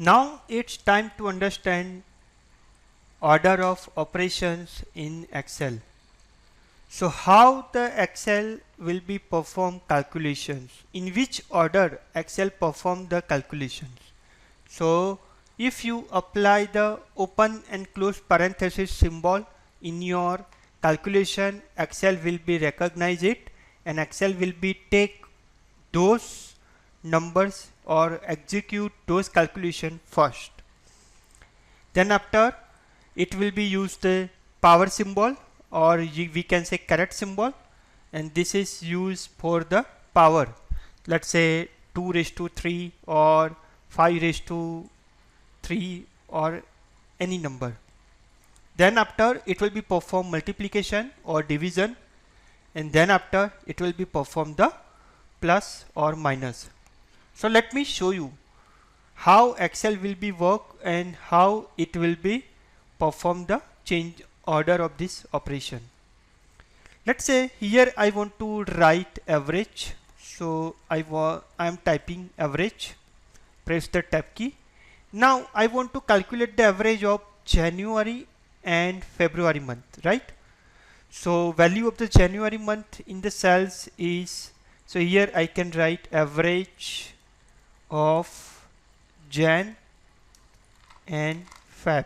Now it's time to understand order of operations in Excel. So how the Excel will be perform calculations, in which order Excel perform the calculations. So if you apply the open and close parenthesis symbol in your calculation, Excel will be recognize it and Excel will be take those numbers or execute those calculation first. Then after it will be used the power symbol, or we can say caret symbol, and this is used for the power. Let's say 2 raised to 3 or 5 raised to 3 or any number. Then after it will be perform multiplication or division, and then after it will be perform the plus or minus. So let me show you how Excel will be work and how it will be perform the change order of this operation. Let's say here I want to write average, so I am typing average, press the tab key. Now I want to calculate the average of January and February month, right? So value of the January month in the cells is, so here I can write average of Jan and Feb.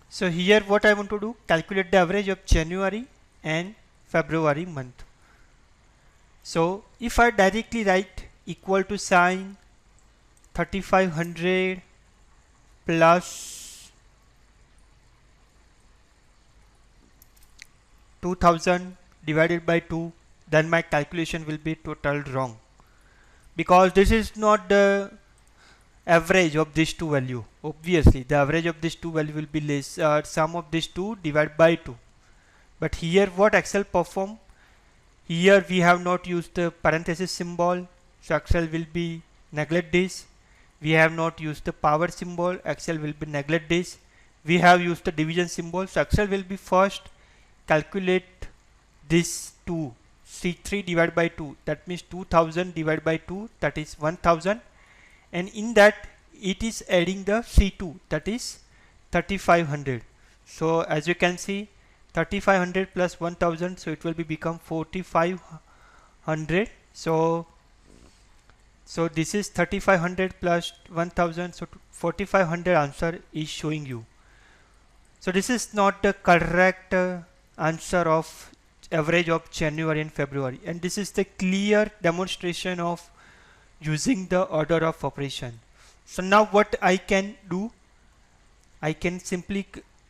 So here what I want to do, calculate the average of January and February month. So if I directly write equal to sign 3500 plus 2000 divided by 2, then my calculation will be total wrong, because this is not the average of these two value. Obviously the average of these two value will be less, sum of these two divided by 2. But here what Excel perform, here we have not used the parenthesis symbol, so Excel will be neglect this. We have not used the power symbol, Excel will be neglect this. We have used the division symbol, so Excel will be first calculate this 2, C3 divided by 2, that means 2000 divided by 2, that is 1000, and in that it is adding the C2, that is 3500. So as you can see, 3500 plus 1000, so it will be become 4500. So this is 3500 plus 1000, so 4500 answer is showing you. So this is not the correct answer of average of January and February, and this is the clear demonstration of using the order of operation. So now what I can do, I can simply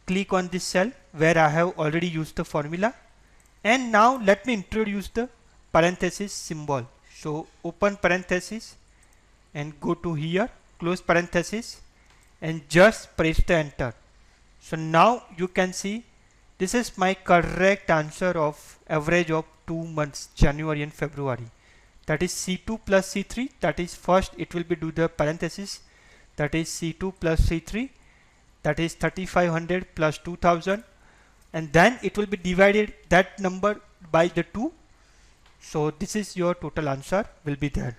click on this cell where I have already used the formula, and now let me introduce the parenthesis symbol. So open parenthesis and go to here, close parenthesis, and just press the enter. So now you can see this is my correct answer of average of 2 months, January and February. That is C2 plus C3, that is first it will be do the parenthesis, that is C2 plus C3, that is 3500 plus 2000, and then it will be divided that number by the 2. So this is your total answer will be there.